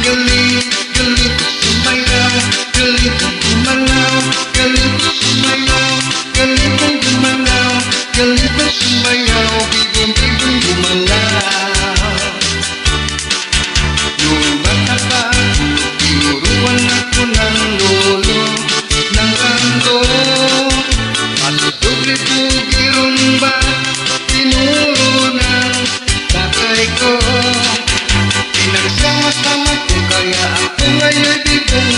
Galing, galing ko sumayaw, galing kong gumalaw, galing ko sumayaw, galing kong gumalaw, galing kong sumayaw, bigong gumalaw. Nung bata pa ako, tinuruan ako ng lolo, ng kanto. Pasudugli-dugli rumba, tinuro ng tatay ko. Pinagsama-sama ko kaya ako ngayon bigong